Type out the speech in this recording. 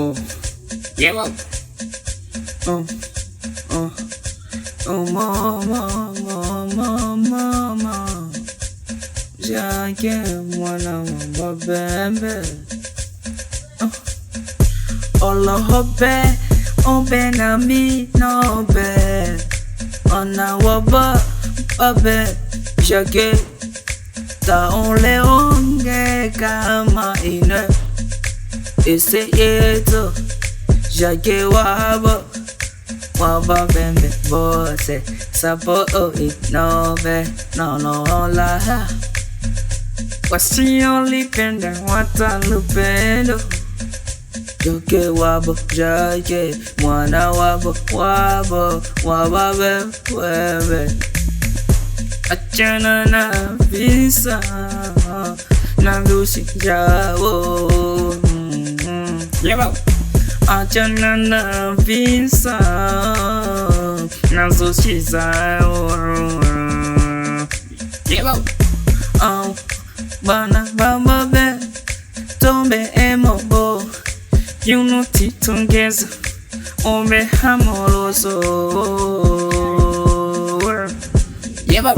Oh, yeah, well. Oh, oh, oh, mama, mama, mama. Jake, mwana mbabembe. Olo hobe, obe na mi no be. Ona waba, babe, jake. Ta onle onge kama ine. Ese yeto, jake waba. Waba bembe bose. Sapo o inove, no la. Wasi only penda wata lupendo. Joke wabo, jake, mwana wabo, waba bebe. Achana na visa, na lusi jabo. Achana na visa, na lusi jabo. Bana baba be, tombe emobo. You know titongeza, ombe hamoroso. Yeah,